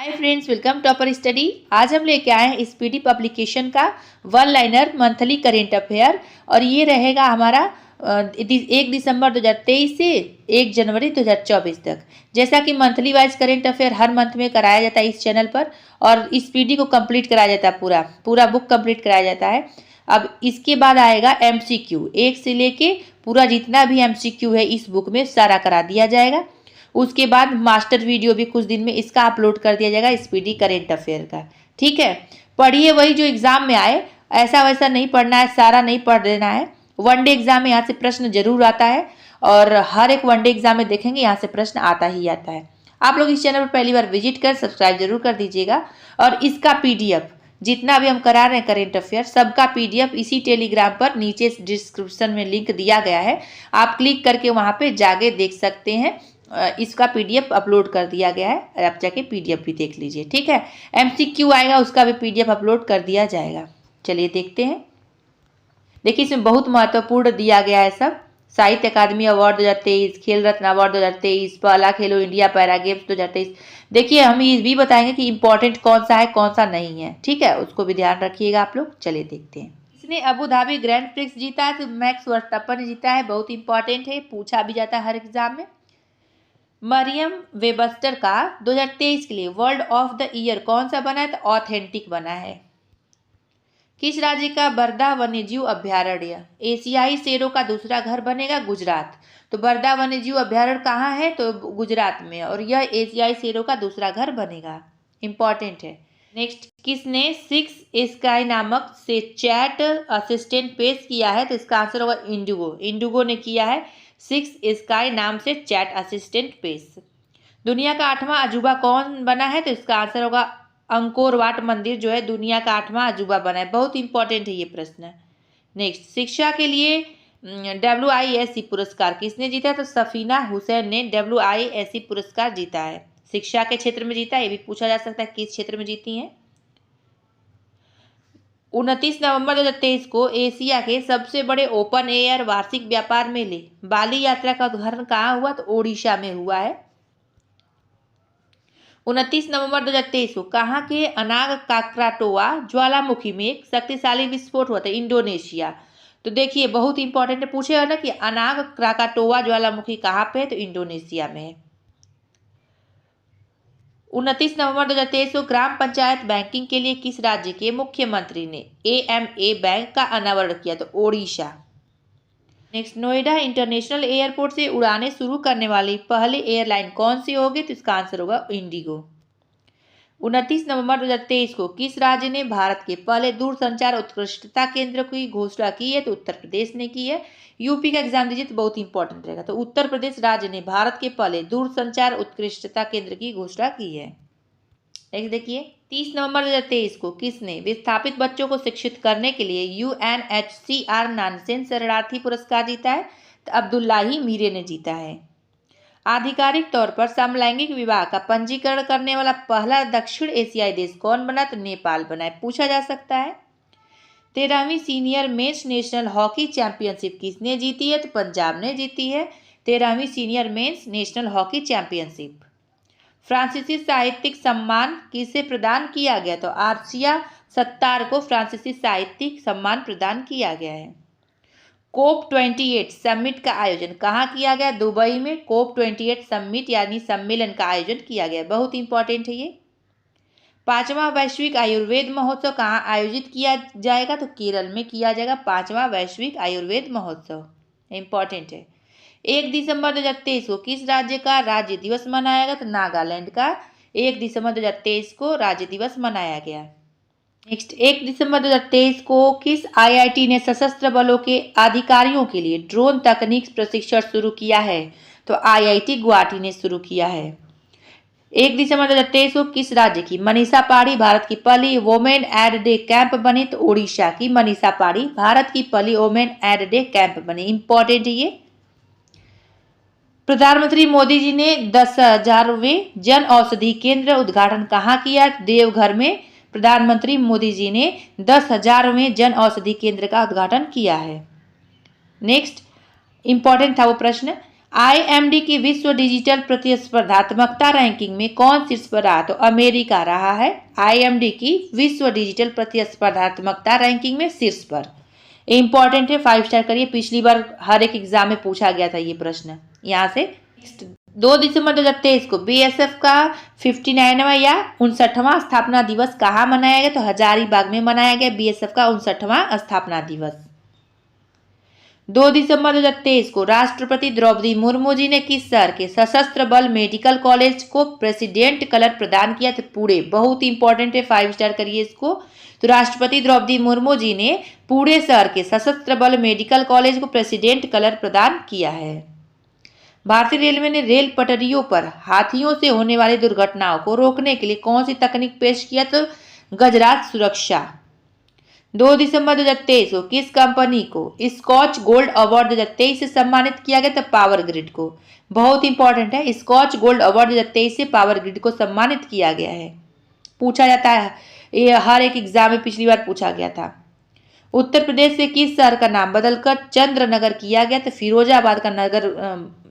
Hi friends, welcome to upper study. आज हम लेके आए हैं स्पीडी पब्लिकेशन का one liner monthly current affair और ये रहेगा हमारा 1 दिसंबर 2023 से 1 जनवरी 2024 तक। जैसा कि मंथली वाइज करेंट अफेयर हर मंथ में कराया जाता है इस चैनल पर और स्पीडी को कंप्लीट कराया जाता है, पूरा बुक कंप्लीट कराया जाता है। अब इसके बाद आएगा एमसीक्यू, 1 से लेके पूरा जितना भी एमसीक्यू है इस बुक में सारा करा दिया जाएगा। उसके बाद मास्टर वीडियो भी कुछ दिन में इसका अपलोड कर दिया जाएगा स्पीडी करेंट अफेयर का। ठीक है, पढ़िए वही जो एग्जाम में आए, ऐसा वैसा नहीं पढ़ना है, सारा नहीं पढ़ देना है। वनडे एग्जाम में यहाँ से प्रश्न जरूर आता है और हर एक वनडे एग्जाम में देखेंगे यहाँ से प्रश्न आता ही आता है। आप लोग इस चैनल पर पहली बार विजिट कर सब्सक्राइब जरूर कर दीजिएगा और इसका पीडीएफ जितना भी हम करा रहे हैं करेंट अफेयर सबका पीडीएफ इसी टेलीग्राम पर नीचे डिस्क्रिप्शन में लिंक दिया गया है, आप क्लिक करके वहाँ पे जाके देख सकते हैं। इसका पीडीएफ अपलोड कर दिया गया है, आप जाके पीडीएफ भी देख लीजिए। ठीक है, एमसीक्यू आएगा उसका भी पीडीएफ अपलोड कर दिया जाएगा। चलिए देखते हैं। देखिए इसमें बहुत महत्वपूर्ण दिया गया है सब। साहित्य अकादमी अवार्ड 2023, खेल रत्न अवार्ड 2023, पहला खेलो इंडिया पैरा गेम्स 2023। देखिए हम ये भी बताएंगे कि इंपॉर्टेंट कौन सा है कौन सा नहीं है। ठीक है, उसको भी ध्यान रखिएगा आप लोग। चलिए देखते हैं। इसने अबू धाबी ग्रैंड प्रिक्स जीता है तो मैक्स वर्स्टैपन ने जीता है, बहुत इंपॉर्टेंट है, पूछा भी जाता है हर एग्जाम में। मरियम वेबस्टर का 2023 के लिए वर्ल्ड ऑफ द ईयर कौन सा बना है तो ऑथेंटिक बना है। किस राज्य का बरदा वन्यजीव अभ्यारण्य एशियाई शेरों का दूसरा घर बनेगा? गुजरात। तो बरदा वन्यजीव अभ्यारण्य कहाँ है तो गुजरात में, और यह एशियाई शेरों का दूसरा घर बनेगा। इंपॉर्टेंट है। नेक्स्ट, किसने 6 स्काई नामक से चैट असिस्टेंट पेश किया है तो इसका आंसर होगा इंडिगो। इंडिगो ने किया है 6 स्काई नाम से चैट असिस्टेंट पेश। दुनिया का 8वां अजूबा कौन बना है तो इसका आंसर होगा अंकोर वाट मंदिर जो है दुनिया का 8वां अजूबा बना है। बहुत इंपॉर्टेंट है ये प्रश्न। नेक्स्ट, शिक्षा के लिए WISC पुरस्कार किसने जीता है तो सफीना हुसैन ने WISC पुरस्कार जीता है। शिक्षा के क्षेत्र में जीता है, ये भी पूछा जा सकता है किस क्षेत्र में जीती हैं। 29 नवंबर 2023 को एशिया के सबसे बड़े ओपन एयर वार्षिक व्यापार मेले बाली यात्रा का उद्घाटन कहाँ हुआ तो ओडिशा में हुआ है। 29 नवंबर 2023 को कहाँ के अनाग काकराटोआ ज्वालामुखी में एक शक्तिशाली विस्फोट हुआ था? इंडोनेशिया। तो देखिए बहुत इंपॉर्टेंट है, पूछेगा ना कि अनाग क्राकाटोआ ज्वालामुखी कहाँ पे है तो इंडोनेशिया में है। 29 नवंबर 2023 को ग्राम पंचायत बैंकिंग के लिए किस राज्य के मुख्यमंत्री ने AMA बैंक का अनावरण किया तो Odisha. Next, Noida international airport से उड़ानें शुरू करने वाली पहली एयरलाइन कौन सी होगी तो इसका आंसर होगा इंडिगो। 29 नवंबर 2023 को किस राज्य ने भारत के पहले दूरसंचार उत्कृष्टता केंद्र की घोषणा की है तो उत्तर प्रदेश ने की है। यूपी का एग्जाम दीजिए तो बहुत इंपॉर्टेंट रहेगा। तो उत्तर प्रदेश राज्य ने भारत के पहले दूरसंचार उत्कृष्टता केंद्र की घोषणा की है। नेक्स्ट देखिए, 30 नवंबर 2023 को किसने विस्थापित बच्चों को शिक्षित करने के लिए UNHCR नानसेन शरणार्थी पुरस्कार जीता है तो अब्दुल्लाही मीरे ने जीता है। आधिकारिक तौर पर समलैंगिक विवाह का पंजीकरण करने वाला पहला दक्षिण एशियाई देश कौन बना तो नेपाल बना है, पूछा जा सकता है। 13वीं senior men's national hockey championship किसने जीती है तो पंजाब ने जीती है 13वीं senior men's national hockey championship. फ्रांसीसी साहित्यिक सम्मान किसे प्रदान किया गया तो आर्सिया सत्तार को फ्रांसीसी साहित्यिक सम्मान प्रदान किया गया है। COP28 समिट का आयोजन कहाँ किया गया? दुबई में COP28 समिट यानी सम्मेलन का आयोजन किया गया। बहुत इंपॉर्टेंट है ये। 5वां वैश्विक आयुर्वेद महोत्सव कहाँ आयोजित किया जाएगा तो केरल में किया जाएगा 5वां वैश्विक आयुर्वेद महोत्सव। इंपॉर्टेंट है। 1 दिसंबर 2023 को किस राज्य का राज्य दिवस मनाया गया तो नागालैंड का 1 दिसंबर 2023 को राज्य दिवस मनाया गया। नेक्स्ट, 1 दिसंबर 2023 को किस IIT ने सशस्त्र बलों के अधिकारियों के लिए ड्रोन तकनीक प्रशिक्षण शुरू किया है तो IIT गुवाहाटी ने शुरू किया है। 1 दिसंबर 2023 को किस राज्य की मनीषा पाड़ी भारत की पहली वोमेन एड डे कैंप बनी तो ओडिशा की मनीषा पाड़ी भारत की पहली वोमेन एड डे कैंप बनी। इंपॉर्टेंट है ये। प्रधानमंत्री मोदी जी ने 10,000वें जन औषधि केंद्र उद्घाटन कहाँ किया? देवघर में प्रधानमंत्री मोदी जी ने 10,000वें जन औषधि केंद्र का उद्घाटन किया है। नेक्स्ट, इंपॉर्टेंट था वो प्रश्न, IMD की विश्व डिजिटल प्रतिस्पर्धात्मकता रैंकिंग में कौन शीर्ष पर रहा? तो अमेरिका रहा है IMD की विश्व डिजिटल प्रतिस्पर्धात्मकता रैंकिंग में शीर्ष पर। इंपॉर्टेंट है, 5 स्टार करिए। पिछली बार हर एक एग्जाम में पूछा गया था ये प्रश्न। यहाँ से 2 दिसंबर 2023 को BSF का 59वां या 59वां स्थापना दिवस कहाँ मनाया गया? तो हजारीबाग में मनाया गया BSF का 59वां स्थापना दिवस। 2 दिसंबर 2023 को राष्ट्रपति द्रौपदी मुर्मू जी ने किस शहर के सशस्त्र बल मेडिकल कॉलेज को प्रेसिडेंट कलर प्रदान किया? तो पुणे। बहुत इंपॉर्टेंट है, 5 स्टार करिए इसको। तो राष्ट्रपति द्रौपदी मुर्मू जी ने पुणे शहर के सशस्त्र बल मेडिकल कॉलेज को प्रेसिडेंट कलर प्रदान किया है। भारतीय रेलवे ने रेल पटरियों पर हाथियों से होने वाली दुर्घटनाओं को रोकने के लिए कौन सी तकनीक पेश किया? तो गजराज सुरक्षा। 2 दिसंबर 2023 को किस कंपनी को स्कॉच गोल्ड अवार्ड 2023 से सम्मानित किया गया? तो पावर ग्रिड को। बहुत इंपॉर्टेंट है, स्कॉच गोल्ड अवार्ड 2023 से पावर ग्रिड को सम्मानित किया गया है। पूछा जाता है, ये हर एक एग्जाम में पिछली बार पूछा गया था। उत्तर प्रदेश से किस शहर का नाम बदलकर चंद्रनगर किया गया? तो फिरोजाबाद का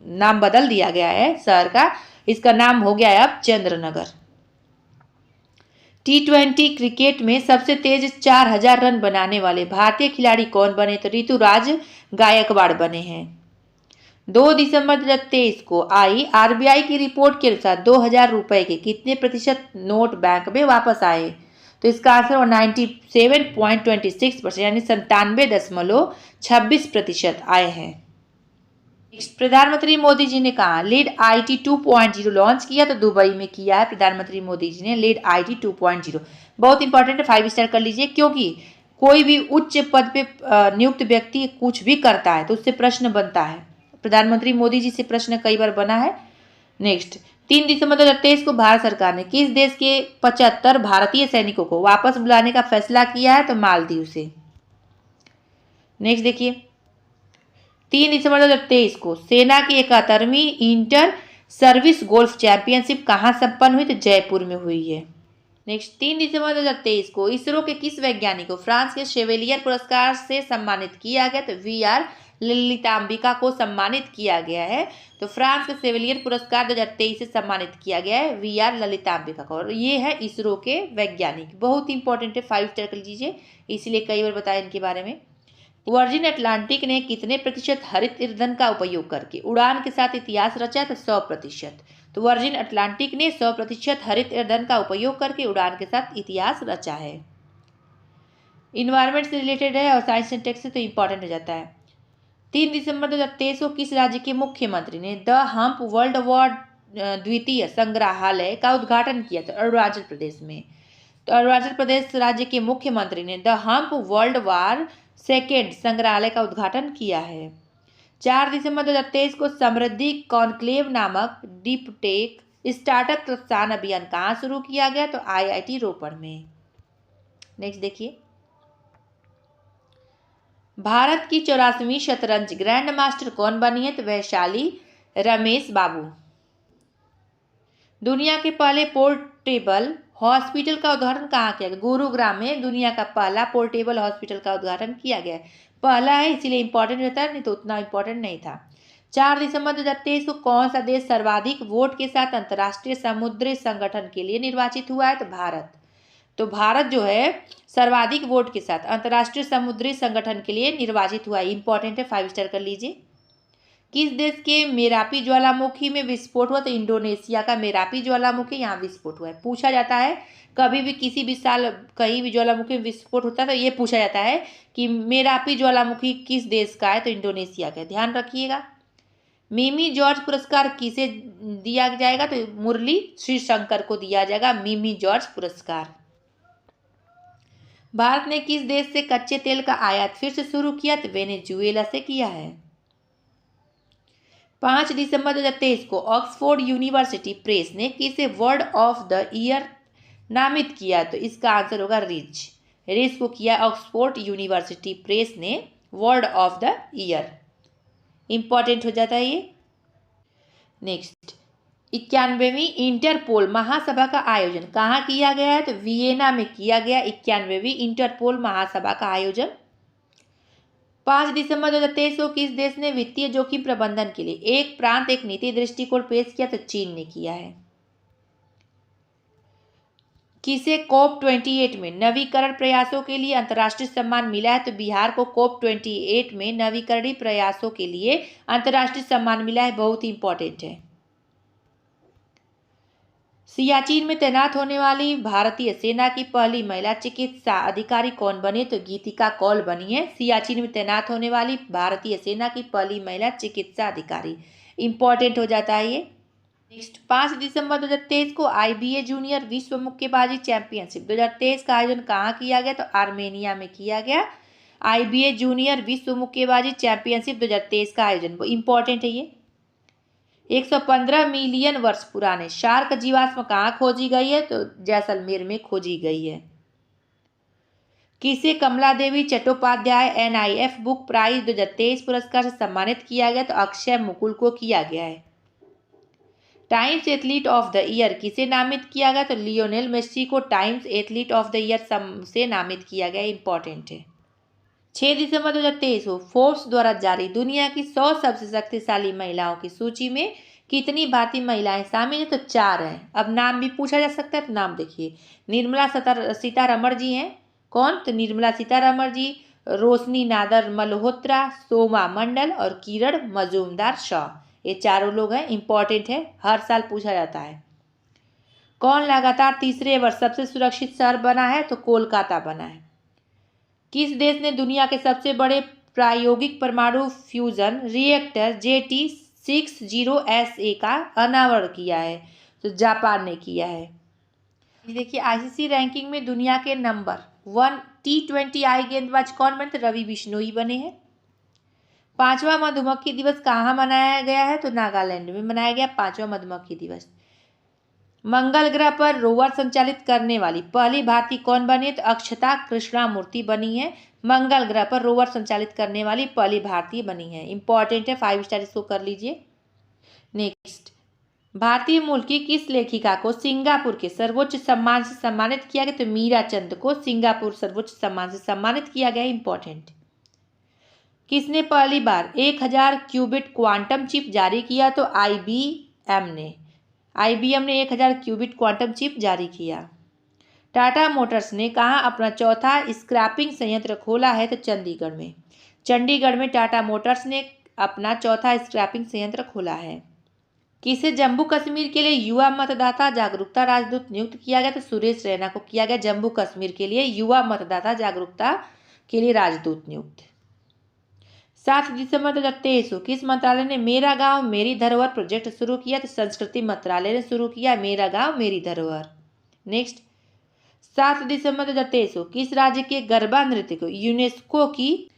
नाम बदल दिया गया है शहर का, इसका नाम हो गया है अब चंद्रनगर। T20 क्रिकेट में सबसे तेज 4000 रन बनाने वाले भारतीय खिलाड़ी कौन बने? तो ऋतुराज गायकवाड़ बने हैं। 2 दिसंबर 2023 को आई RBI की रिपोर्ट के अनुसार 2000 रुपए के कितने प्रतिशत नोट बैंक में वापस आए? तो इसका आंसर 97.26% यानी 97.26% आए हैं। प्रधानमंत्री मोदी जी ने कहा लीड IT 2.0 लॉन्च किया? तो दुबई में किया है प्रधानमंत्री मोदी जी ने लीड IT 2.0। बहुत इंपॉर्टेंट है, 5 स्टार कर लीजिए, क्योंकि कोई भी उच्च पद पे नियुक्त व्यक्ति कुछ भी करता है तो उससे प्रश्न बनता है। प्रधानमंत्री मोदी जी से प्रश्न कई बार बना है। नेक्स्ट, 3 दिसंबर 2023 को भारत सरकार ने किस देश के 75 भारतीय सैनिकों को वापस बुलाने का फैसला किया है? तो मालदीव से। नेक्स्ट देखिए, 3 दिसंबर 2023 को सेना की 71वीं इंटर सर्विस गोल्फ चैंपियनशिप कहाँ संपन्न हुई? तो जयपुर में हुई है। नेक्स्ट, 3 दिसंबर 2023 को इसरो के किस वैज्ञानिक को फ्रांस के शेवेलियर पुरस्कार से सम्मानित किया गया? तो VR ललितांबिका को सम्मानित किया गया है। तो फ्रांस के शेवेलियर पुरस्कार 2023 से सम्मानित किया गया है VR ललितांबिका को, और ये है इसरो के वैज्ञानिक। बहुत इंपॉर्टेंट है, 5 स्टार कर लीजिए, इसलिए कई बार बताया इनके बारे में। वर्जिन अटलांटिक ने कितने प्रतिशत हरित ईंधन का उपयोग करके उड़ान के साथ इतिहास रचा? तो 100%। तो वर्जिन अटलांटिक ने 100% हरित ईंधन का उपयोग करके उड़ान के साथ इतिहास रचा है। इन्वायरमेंट से रिलेटेड है और साइंस एंड टेक से तो इंपॉर्टेंट हो जाता है। 3 दिसंबर 2023 को किस राज्य के मुख्यमंत्री ने द हम्प वर्ल्ड वॉर द्वितीय संग्रहालय का उद्घाटन किया? तो अरुणाचल प्रदेश में। तो अरुणाचल प्रदेश राज्य के मुख्यमंत्री ने the hump world war second संग्रहालय का उद्घाटन किया है। 4 दिसंबर 2023 को समृद्धि कॉन्क्लेव नामक डीपटेक स्टार्टअप प्रोत्साहन अभियान कहाँ शुरू किया गया? तो IIT रोपड़ में। नेक्स्ट देखिए, भारत की 84वीं शतरंज ग्रैंड मास्टर कौन बनी है? तो वैशाली रमेश बाबू। दुनिया के पहले पोर्टेबल हॉस्पिटल का उद्घाटन कहाँ किया गया? गुरुग्राम में दुनिया का पहला पोर्टेबल हॉस्पिटल का उद्घाटन किया गया है। पहला है इसीलिए इंपॉर्टेंट होता है, नहीं तो उतना इंपॉर्टेंट नहीं था। 4 दिसंबर 2023 को कौन सा देश सर्वाधिक वोट के साथ अंतर्राष्ट्रीय समुद्री संगठन के लिए निर्वाचित हुआ है? तो भारत। तो भारत जो है सर्वाधिक वोट के साथ अंतर्राष्ट्रीय समुद्री संगठन के लिए निर्वाचित हुआ है। इंपॉर्टेंट है, 5 स्टार कर लीजिए। किस देश के मेरापी ज्वालामुखी में विस्फोट हुआ? तो इंडोनेशिया का मेरापी ज्वालामुखी यहाँ विस्फोट हुआ है। पूछा जाता है कभी भी किसी भी साल कहीं भी ज्वालामुखी में विस्फोट होता है तो ये पूछा जाता है कि मेरापी ज्वालामुखी किस देश का है? तो इंडोनेशिया का। ध्यान रखिएगा। मिमी जॉर्ज पुरस्कार किसे दिया जाएगा? तो मुरली श्रीशंकर को दिया जाएगा मिमी जॉर्ज पुरस्कार। भारत ने किस देश से कच्चे तेल का आयात फिर से शुरू किया? तो वेनेजुएला से किया है। 5 दिसंबर 2023 को ऑक्सफोर्ड यूनिवर्सिटी प्रेस ने किसे वर्ड ऑफ द ईयर नामित किया? तो इसका आंसर होगा रिच। रिच को किया ऑक्सफोर्ड यूनिवर्सिटी प्रेस ने word of the year. Important हो जाता है ये। नेक्स्ट, 91वीं इंटरपोल महासभा का आयोजन कहाँ किया गया है? तो वियना में किया गया 91वीं इंटरपोल महासभा का आयोजन। 5 दिसंबर 2023 को किस देश ने वित्तीय जोखिम प्रबंधन के लिए एक प्रांत एक नीति दृष्टिकोण पेश किया? तो चीन ने किया है। किसे COP28 में नवीकरण प्रयासों के लिए अंतर्राष्ट्रीय सम्मान मिला है? तो बिहार को COP28 में नवीकरणीय प्रयासों के लिए अंतर्राष्ट्रीय सम्मान मिला है। बहुत ही इंपॉर्टेंट है। सियाचिन में तैनात होने वाली भारतीय सेना की पहली महिला चिकित्सा अधिकारी कौन बनी? तो गीतिका कौल बनी है। सियाचिन में तैनात होने वाली भारतीय सेना की पहली महिला चिकित्सा अधिकारी। इंपॉर्टेंट हो जाता है ये। नेक्स्ट, 5 दिसंबर 2023 को IBA जूनियर विश्व मुक्केबाजी चैंपियनशिप 2023 का आयोजन कहाँ किया गया? तो आर्मेनिया में किया गया। IBA जूनियर विश्व मुक्केबाजी चैंपियनशिप 2023 का आयोजन इंपॉर्टेंट है ये। 115 मिलियन वर्ष पुराने शार्क जीवाश्म कहाँ खोजी गई है? तो जैसलमेर में खोजी गई है। किसे कमला देवी चट्टोपाध्याय NIF बुक प्राइज 2023 पुरस्कार से सम्मानित किया गया? तो अक्षय मुकुल को किया गया है। Times athlete of the year किसे नामित किया गया? तो लियोनेल मेसी को times athlete of the year से नामित किया गया। इंपॉर्टेंट है। 6 दिसंबर 2023 को फोर्ब्स द्वारा जारी दुनिया की 100 सबसे शक्तिशाली महिलाओं की सूची में कितनी भारतीय महिलाएं शामिल हैं? तो 4 हैं। अब नाम भी पूछा जा सकता है, तो नाम देखिए। निर्मला सीतारमण जी हैं। कौन? तो निर्मला सीतारमण जी, रोशनी नादर मल्होत्रा, सोमा मंडल और किरण मजूमदार शॉ, ये चारों लोग हैं। इंपॉर्टेंट है, हर साल पूछा जाता है। कौन लगातार तीसरे वर्ष सबसे सुरक्षित शहर बना है? तो कोलकाता बना है। किस देश ने दुनिया के सबसे बड़े प्रायोगिक परमाणु फ्यूजन रिएक्टर JT60SA का अनावरण किया है? तो जापान ने किया है। देखिए, ICC रैंकिंग में दुनिया के नंबर 1 T20I गेंदबाज कौन बने? तो रवि बिश्नोई बने हैं। 5वां मधुमक्खी दिवस कहाँ मनाया गया है? तो नागालैंड में मनाया गया 5वां मधुमक्खी दिवस। मंगल ग्रह पर रोवर संचालित करने वाली पहली भारतीय कौन बनी? तो अक्षता कृष्णामूर्ति बनी है। मंगल ग्रह पर रोवर संचालित करने वाली पहली भारतीय बनी है। इंपॉर्टेंट है, 5 स्टार इसको कर लीजिए। नेक्स्ट, भारतीय मूल की किस लेखिका को सिंगापुर के सर्वोच्च सम्मान से सम्मानित किया गया? तो मीरा चंद को सिंगापुर सर्वोच्च सम्मान से सम्मानित किया गया। इंपॉर्टेंट। किसने पहली बार 1000 क्यूबिट क्वांटम चिप जारी किया? तो IBM ने 1000 क्यूबिट क्वांटम चिप जारी किया। टाटा मोटर्स ने कहाँ अपना चौथा स्क्रैपिंग संयंत्र खोला है? तो चंडीगढ़ में। चंडीगढ़ में टाटा मोटर्स ने अपना चौथा स्क्रैपिंग संयंत्र खोला है। किसे जम्मू कश्मीर के लिए युवा मतदाता जागरूकता राजदूत नियुक्त किया गया? तो सुरेश रैना को किया गया जम्मू कश्मीर के लिए युवा मतदाता जागरूकता के लिए राजदूत नियुक्त। 7 दिसंबर 2023 को किस मंत्रालय ने मेरा गांव मेरी धरोहर प्रोजेक्ट शुरू किया? तो संस्कृति मंत्रालय ने शुरू किया मेरा गांव मेरी धरोहर। नेक्स्ट, 7 दिसंबर 2023 को किस राज्य के गरबा नृत्य को यूनेस्को की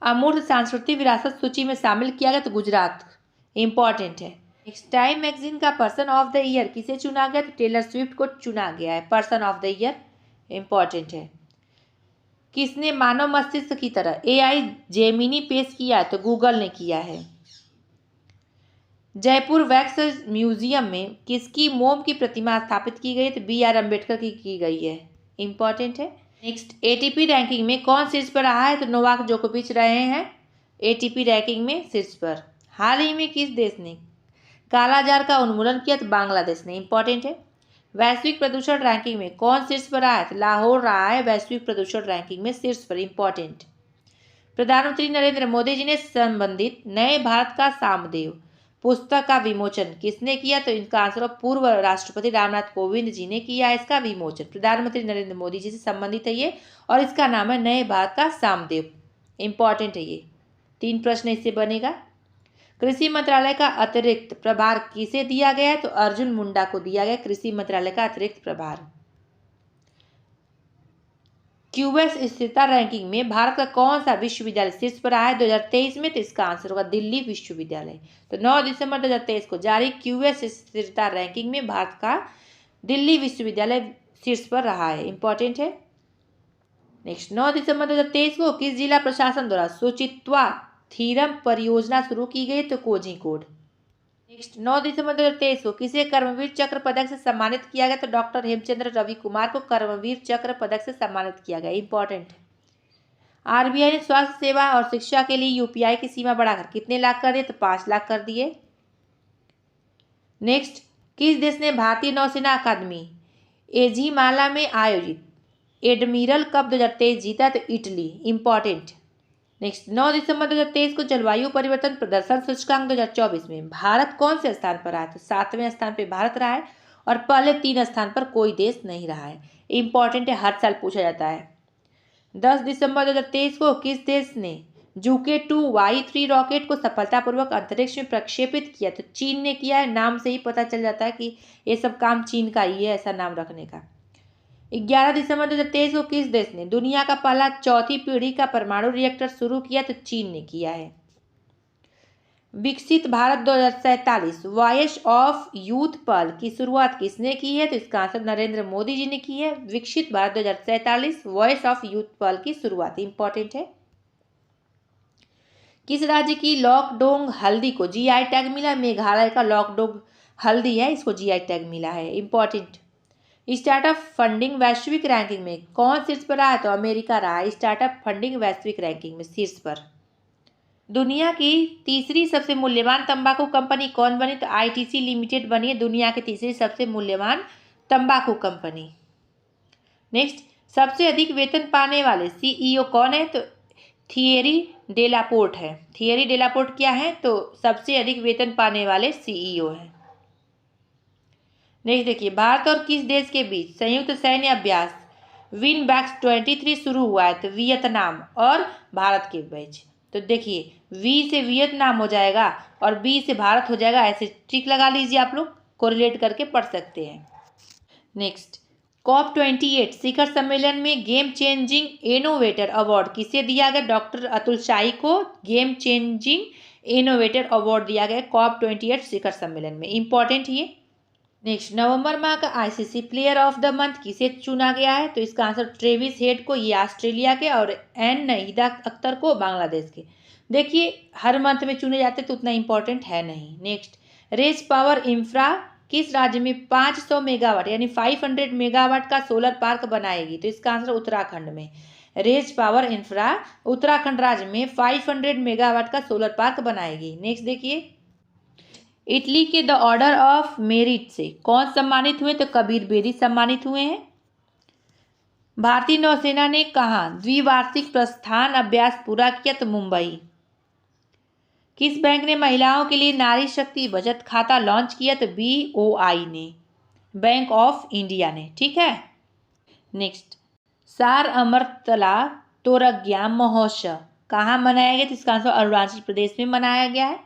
अमूर्त सांस्कृतिक विरासत सूची में शामिल किया गया? तो गुजरात। इंपॉर्टेंट है। नेक्स्ट, टाइम मैगजीन का पर्सन ऑफ द ईयर किसे चुना गया? तो टेलर स्विफ्ट को चुना गया है person of the year. Important है। किसने मानव मस्तिष्क की तरह AI जेमिनी पेश किया? तो गूगल ने किया है। जयपुर वैक्स म्यूजियम में किसकी मोम की प्रतिमा स्थापित की गई? तो BR अम्बेडकर की गई है। इंपॉर्टेंट है। नेक्स्ट, ATP रैंकिंग में कौन शीर्ष पर रहा है? तो नोवाक जोकोविच रहे हैं ATP रैंकिंग में शीर्ष पर। हाल ही में किस देश ने कालाजार का उन्मूलन किया? तो बांग्लादेश ने। इंपॉर्टेंट है। वैश्विक प्रदूषण रैंकिंग में कौन शीर्ष पर रहा है? तो लाहौर रहा है वैश्विक प्रदूषण रैंकिंग में शीर्ष पर। इंपॉर्टेंट। प्रधानमंत्री नरेंद्र मोदी जी ने संबंधित नए भारत का सामदेव पुस्तक का विमोचन किसने किया? तो इनका आंसर पूर्व राष्ट्रपति रामनाथ कोविंद जी ने किया है इसका विमोचन। प्रधानमंत्री नरेंद्र मोदी जी से संबंधित है ये और इसका नाम है नए भारत का सामदेव। इंपॉर्टेंट है ये। 3 प्रश्न इससे बनेगा। कृषि मंत्रालय का अतिरिक्त प्रभार किसे दिया गया है? तो अर्जुन मुंडा को दिया गया कृषि मंत्रालय का अतिरिक्त प्रभार। QS स्थिरता रैंकिंग में भारत का कौन सा विश्वविद्यालय शीर्ष पर रहा है 2023 में? तो इसका आंसर होगा दिल्ली विश्वविद्यालय। तो 9 दिसंबर 2023 को जारी QS स्थिरता रैंकिंग में भारत का दिल्ली विश्वविद्यालय शीर्ष पर रहा है। इंपॉर्टेंट है। नेक्स्ट, 9 दिसंबर 2023 को किस जिला प्रशासन द्वारा शुचित्वा थीरम परियोजना शुरू की गई? तो कोझिकोड। नेक्स्ट, 9 दिसंबर 2023 को किसे कर्मवीर चक्र पदक से सम्मानित किया गया? तो डॉक्टर हेमचंद्र रवि कुमार को कर्मवीर चक्र पदक से सम्मानित किया गया। इंपॉर्टेंट। आरबीआई ने स्वास्थ्य सेवा और शिक्षा के लिए यूपीआई की सीमा बढ़ाकर कितने लाख कर दिए? तो 5 लाख कर दिए। नेक्स्ट, किस देश ने भारतीय नौसेना अकादमी एझिमाला में आयोजित एडमिरल कप 2023 जीता? तो इटली। इंपॉर्टेंट। नेक्स्ट, 9 दिसंबर 2023 को जलवायु परिवर्तन प्रदर्शन सूचकांक 2024 में भारत कौन से स्थान पर रहा है? तो 7वें स्थान पर भारत रहा है और पहले 3 स्थान पर कोई देश नहीं रहा है। इंपॉर्टेंट है, हर साल पूछा जाता है। 10 दिसंबर 2023 को किस देश ने जूके 2Y3 रॉकेट को सफलतापूर्वक अंतरिक्ष में प्रक्षेपित किया? तो चीन ने किया है। नाम से ही पता चल जाता है कि ये सब काम चीन का ही है, ऐसा नाम रखने का। 11 दिसंबर 2023 को किस देश ने दुनिया का पहला चौथी पीढ़ी का परमाणु रिएक्टर शुरू किया? तो चीन ने किया है। विकसित भारत 2047 वॉयस ऑफ यूथ पल की शुरुआत किसने की है? तो इसका आंसर नरेंद्र मोदी जी ने की है। विकसित भारत 2047 वॉयस ऑफ यूथ पल की शुरुआत इंपॉर्टेंट है। किस राज्य की लॉकडोंग हल्दी को जीआई टैग मिला? मेघालय का लॉकडोंग हल्दी है, इसको जीआई टैग मिला है। इंपॉर्टेंट। स्टार्टअप फंडिंग वैश्विक रैंकिंग में कौन शीर्ष पर रहा है? तो अमेरिका रहा है स्टार्टअप फंडिंग वैश्विक रैंकिंग में शीर्ष पर। दुनिया की तीसरी सबसे मूल्यवान तंबाकू कंपनी कौन बनी? तो आईटीसी लिमिटेड बनी है दुनिया की तीसरी सबसे मूल्यवान तंबाकू कंपनी। नेक्स्ट, सबसे अधिक वेतन पाने वाले सीईओ कौन है? तो थियरी डेलापोर्ट है। थियरी डेलापोर्ट क्या है? तो सबसे अधिक वेतन पाने वाले सीईओ हैं। नेक्स्ट देखिए, भारत और किस देश के बीच संयुक्त सैन्य अभ्यास विनबैक्स 23 शुरू हुआ है? तो वियतनाम और भारत के बीच। तो देखिए, वी से वियतनाम हो जाएगा और बी से भारत हो जाएगा, ऐसे ट्रिक लगा लीजिए, आप लोग कोरिलेट करके पढ़ सकते हैं। नेक्स्ट, COP28 शिखर सम्मेलन में गेम चेंजिंग इनोवेटर अवार्ड किसे दिया गया? डॉक्टर अतुल शाही को गेम चेंजिंग इनोवेटर अवार्ड दिया गया COP28 शिखर सम्मेलन में। इंपॉर्टेंट ये। नेक्स्ट, नवंबर माह का ICC player of the month किसे चुना गया है? तो इसका आंसर ट्रेविस हेड को, ये ऑस्ट्रेलिया के, और एन नहीदा अख्तर को बांग्लादेश के। देखिए, हर मंथ में चुने जाते तो उतना इंपॉर्टेंट है नहीं। नेक्स्ट, रेज पावर इंफ्रा किस राज्य में 500 मेगावाट यानी 500 मेगावाट का सोलर पार्क बनाएगी? तो इसका आंसर उत्तराखंड में। रेज पावर इंफ्रा उत्तराखंड राज्य में 500 मेगावाट का सोलर पार्क बनाएगी। नेक्स्ट देखिए, इटली के द ऑर्डर ऑफ मेरिट से कौन सम्मानित हुए? तो कबीर बेदी सम्मानित हुए हैं। भारतीय नौसेना ने कहाँ द्विवार्षिक प्रस्थान अभ्यास पूरा किया? तो मुंबई। किस बैंक ने महिलाओं के लिए नारी शक्ति बचत खाता लॉन्च किया? तो BOI ने, बैंक ऑफ इंडिया ने। ठीक है। नेक्स्ट, सार अमरतला तोरज्ञा महोत्सव कहाँ मनाया गया? तो इसका आंसर अरुणाचल प्रदेश में मनाया गया है।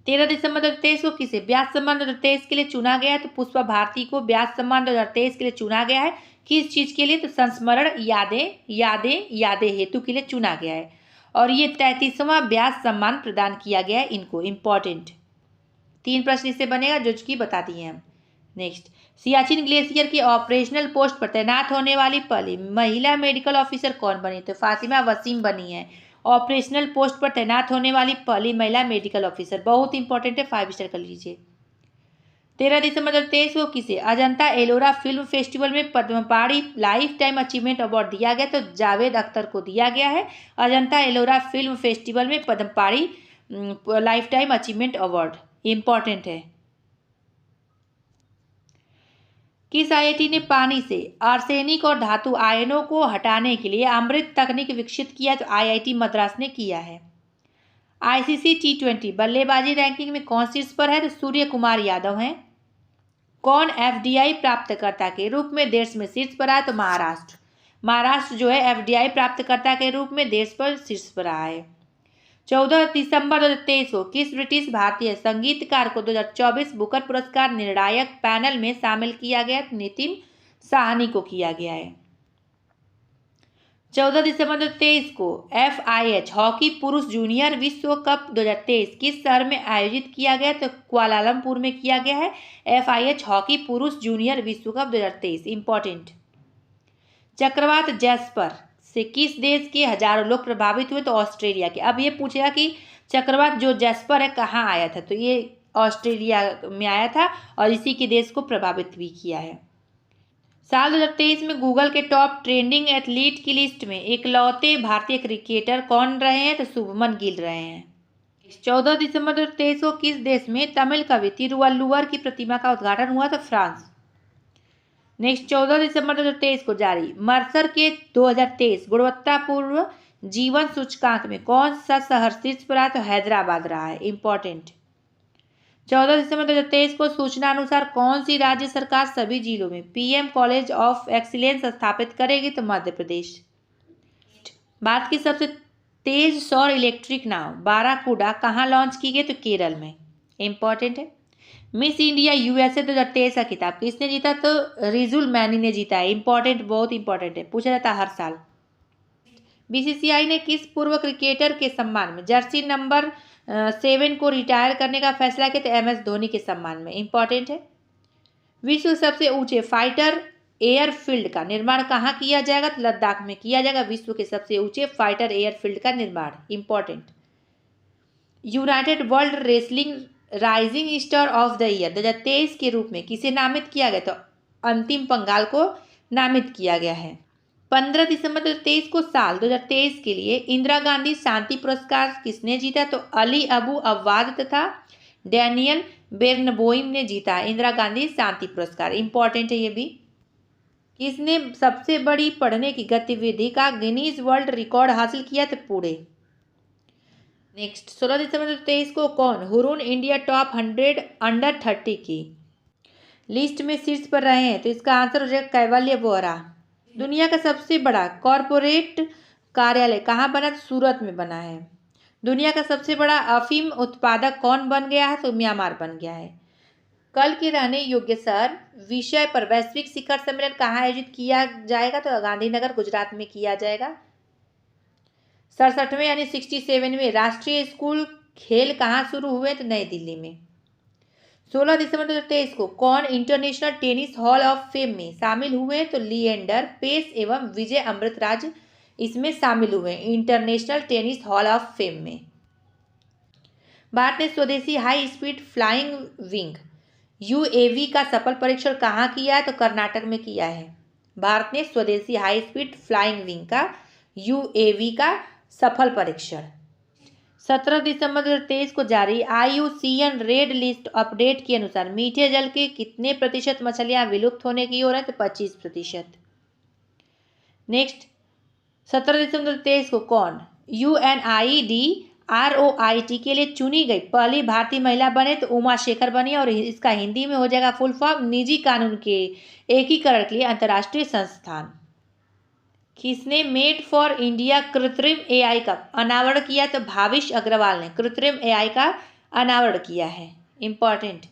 13 दिसंबर 2023 को किसे व्यास सम्मान 2023 के लिए चुना गया है? तो पुष्पा भारती को व्यास सम्मान 2023 के लिए चुना गया है। किस चीज के लिए? तो संस्मरण यादें हेतु के लिए चुना गया है और ये 33वां व्यास सम्मान प्रदान किया गया है इनको। इंपॉर्टेंट 3 प्रश्न इससे बनेगा जो कि बता दिए हम। नेक्स्ट, सियाचिन ग्लेशियर की ऑपरेशनल पोस्ट पर तैनात होने वाली पहली महिला मेडिकल ऑफिसर कौन बनी? तो फातिमा वसीम बनी है ऑपरेशनल पोस्ट पर तैनात होने वाली पहली महिला मेडिकल ऑफिसर। बहुत इंपॉर्टेंट है, 5 स्टार कर लीजिए। 13 दिसंबर 2023 को किसे अजंता एलोरा फिल्म फेस्टिवल में Padmapani life time achievement award दिया गया? तो जावेद अख्तर को दिया गया है अजंता एलोरा फिल्म फेस्टिवल में Padmapani life time achievement award. Important है। किस आईआईटी ने पानी से आर्सेनिक और धातु आयनों को हटाने के लिए अमृत तकनीक विकसित किया? तो आईआईटी मद्रास ने किया है। आईसीसी T20 बल्लेबाजी रैंकिंग में कौन शीर्ष पर है? तो सूर्य कुमार यादव हैं। कौन एफडीआई प्राप्तकर्ता के रूप में देश में शीर्ष पर है? तो महाराष्ट्र जो है एफडीआई प्राप्तकर्ता के रूप में देश पर शीर्ष पर रहा है। 14 दिसंबर 2023 को किस ब्रिटिश भारतीय संगीतकार को 2024 बुकर पुरस्कार निर्णायक पैनल में शामिल किया गया? नितिन साहनी को किया गया है। 14 दिसंबर 2023 को FIH हॉकी पुरुष जूनियर विश्व कप 2023 किस शहर में आयोजित किया गया? तो कुआलालंपुर में किया गया है FIH हॉकी पुरुष जूनियर विश्व कप 2023। इंपॉर्टेंट, चक्रवात जैस्पर से किस देश के हजारों लोग प्रभावित हुए? तो ऑस्ट्रेलिया के। अब ये पूछेगा कि चक्रवात जो जैस्पर है कहाँ आया था? तो ये ऑस्ट्रेलिया में आया था और इसी के देश को प्रभावित भी किया है। साल 2023 में गूगल के टॉप ट्रेंडिंग एथलीट की लिस्ट में इकलौते भारतीय क्रिकेटर कौन रहे हैं? तो शुभमन गिल रहे हैं। 14 दिसंबर 2023 को किस देश में तमिल कवि तिरुवल्लुवर की प्रतिमा का उद्घाटन हुआ? तो फ्रांस। नेक्स्ट 14 दिसंबर 2023 को जारी मर्सर के 2023 गुणवत्तापूर्ण जीवन सूचकांक में कौन सा शहर शीर्ष पर आया? तो हैदराबाद रहा है। इंपॉर्टेंट। 14 दिसंबर 2023 को सूचना अनुसार कौन सी राज्य सरकार सभी जिलों में पीएम कॉलेज ऑफ एक्सीलेंस स्थापित करेगी? तो मध्य प्रदेश। भारत की सबसे तेज सौर इलेक्ट्रिक नाव बाराकूडा कहाँ लॉन्च की गई? तो केरल में। इंपॉर्टेंट है। मिस इंडिया यूएसए 2023 का खिताब किसने जीता? तो रिजुल मैनी ने जीता है। इंपॉर्टेंट, बहुत इंपॉर्टेंट है, पूछा जाता है हर साल। बीसीसीआई ने किस पूर्व क्रिकेटर के सम्मान में जर्सी नंबर 7 को रिटायर करने का फैसला किया? तो MS धोनी के सम्मान में। इंपॉर्टेंट है। विश्व के सबसे ऊंचे फाइटर एयरफील्ड का निर्माण कहाँ किया जाएगा? तो लद्दाख में किया जाएगा विश्व के सबसे ऊंचे फाइटर एयरफील्ड का निर्माण। Important. United world wrestling rising star of the year 2023 के रूप में किसे नामित किया गया? तो अंतिम पंघाल को नामित किया गया है। 15 दिसंबर 2023 को साल 2023 के लिए इंदिरा गांधी शांति पुरस्कार किसने जीता? तो अली अबू अवाद तथा डैनियल बेर्नबोइम ने जीता इंदिरा गांधी शांति पुरस्कार। इंपॉर्टेंट है ये भी। किसने सबसे बड़ी पढ़ने की गतिविधि का गिनीज वर्ल्ड रिकॉर्ड हासिल किया? तो पुणे। नेक्स्ट 16 दिसंबर 2023 को कौन हुरून इंडिया टॉप 100 अंडर 30 की लिस्ट में शीर्ष पर रहे हैं? तो इसका आंसर हो जाएगा कैवल्य वोरा। दुनिया का सबसे बड़ा कॉरपोरेट कार्यालय कहाँ बना? सूरत में बना है। दुनिया का सबसे बड़ा अफीम उत्पादक कौन बन गया है? तो म्यांमार बन गया है। कल के रहने योग्य शहर विषय पर वैश्विक शिखर सम्मेलन कहाँ आयोजित किया जाएगा? तो गांधीनगर गुजरात में किया जाएगा। 67वें यानी 67वें राष्ट्रीय स्कूल खेल कहाँ शुरू हुए? तो नई दिल्ली में। 16 दिसंबर 2023 को कौन international tennis hall of fame में शामिल हुए? तो लिएंडर पेस एवं विजय अमृतराज इसमें शामिल हुए international tennis hall of fame में। भारत ने स्वदेशी high speed flying wing UAV का सफल परीक्षण कहाँ किया है? तो कर्नाटक में किया है। भारत ने स्वदेशी हाई स्पीड फ्लाइंग विंग का UAV का सफल परीक्षण। 17 दिसंबर 2023 को जारी IUCN रेड लिस्ट अपडेट के अनुसार मीठे जल के कितने प्रतिशत मछलियां विलुप्त होने की ओर है? तो 25%। नेक्स्ट 17 दिसंबर 2023 को कौन UNIDROIT के लिए चुनी गई पहली भारतीय महिला बने? तो उमा शेखर बनी और इसका हिंदी में हो जाएगा फुल फॉर्म निजी कानून के एकीकरण के लिए अंतर्राष्ट्रीय संस्थान। किसने मेड फॉर इंडिया कृत्रिम AI का अनावरण किया? तो भाविश अग्रवाल ने कृत्रिम AI का अनावरण किया है। इंपॉर्टेंट।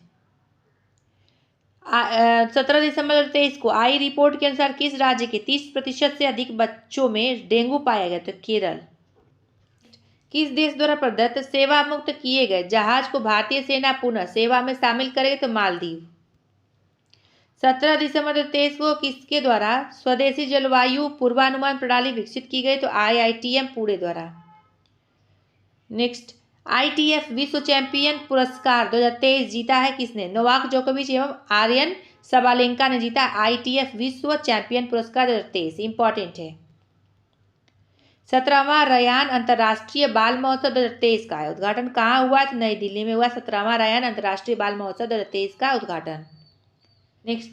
17 दिसंबर 2023 को आई रिपोर्ट के अनुसार किस राज्य के 30% से अधिक बच्चों में डेंगू पाया गया? तो केरल। किस देश द्वारा प्रदत्त सेवा मुक्त किए गए जहाज को भारतीय सेना पुनः सेवा में शामिल करेगी? तो मालदीव। 17 दिसंबर 2023 को किसके द्वारा स्वदेशी जलवायु पूर्वानुमान प्रणाली विकसित की गई? तो IITM पुणे द्वारा। नेक्स्ट ITF विश्व चैंपियन पुरस्कार 2023 जीता है किसने? नोवाक जोकोविच एवं आर्यन सबालेंका ने जीता ITF विश्व चैंपियन पुरस्कार 2023। इंपॉर्टेंट है। 17वां रयान अंतर्राष्ट्रीय बाल महोत्सव 2023 का उद्घाटन कहाँ हुआ? तो नई दिल्ली में हुआ 17वां रयान अंतर्राष्ट्रीय बाल महोत्सव 2023 का उद्घाटन। नेक्स्ट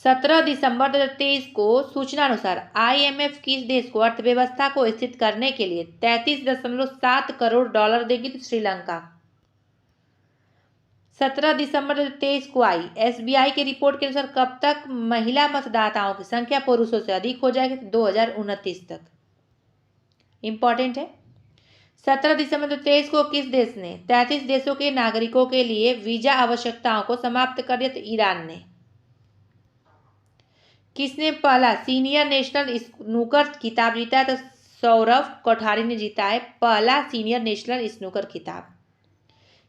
17 दिसंबर 2023 को सूचना अनुसार IMF किस देश को अर्थव्यवस्था को स्थिर करने के लिए 33.7 करोड़ डॉलर देगी? तो श्रीलंका। 17 दिसंबर 2023 को आई SBI की रिपोर्ट के अनुसार कब तक महिला मतदाताओं की संख्या पुरुषों से अधिक हो जाएगी? तो 2029 तक। इंपॉर्टेंट है। 17 दिसंबर 2023 को किस देश ने 33 देशों के नागरिकों के लिए वीजा आवश्यकताओं को समाप्त कर दिया? तो ईरान ने। किसने पहला सीनियर नेशनल स्नूकर खिताब जीता है? तो सौरव कोठारी ने जीता है पहला सीनियर नेशनल स्नूकर खिताब।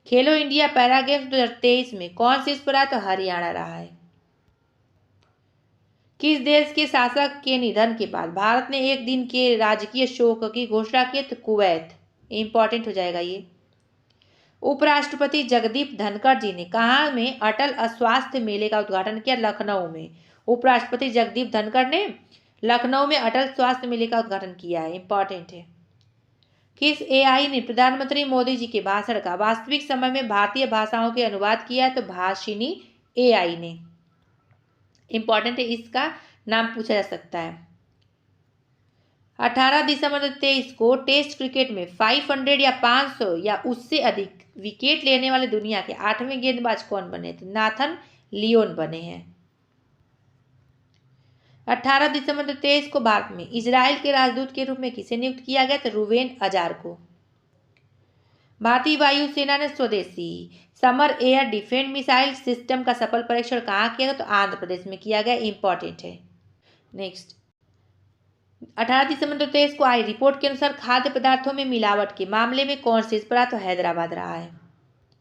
खेलो इंडिया पैरा गेम्स 2023 में कौन शीर्ष पर आया? तो हरियाणा रहा है। किस देश के शासक के निधन के बाद भारत ने एक दिन के राजकीय शोक की घोषणा की? तो कुवैत। इंपॉर्टेंट हो जाएगा ये। उपराष्ट्रपति जगदीप धनखड़ जी ने कहाँ में अटल स्वास्थ्य मेले का उद्घाटन किया? लखनऊ में। उपराष्ट्रपति जगदीप धनखड़ ने लखनऊ में अटल स्वास्थ्य मेले का उद्घाटन किया है, इंपॉर्टेंट है। किस एआई ने प्रधानमंत्री मोदी जी के भाषण का वास्तविक समय में भारतीय भाषाओं के अनुवाद किया है? तो भाषिनी एआई ने, इंपॉर्टेंट है, इसका नाम पूछा जा सकता है। 18 दिसंबर 2023 को टेस्ट क्रिकेट में 500 या 500 या उससे अधिक विकेट लेने वाले दुनिया के 8वें गेंदबाज कौन बने? तो नाथन लियोन बने हैं। 18 दिसंबर 2023 को भारत में इजराइल के राजदूत के रूप में किसे नियुक्त किया गया? तो रुवेन अजार को। भारतीय वायुसेना ने स्वदेशी summer air defence missile system का सफल परीक्षण कहाँ किया गया? तो आंध्र प्रदेश में किया गया, इंपॉर्टेंट है। नेक्स्ट, 18 दिसंबर 2023 को आई रिपोर्ट के अनुसार खाद्य पदार्थों में मिलावट के मामले में कौन शीर्ष पर? तो हैदराबाद रहा है।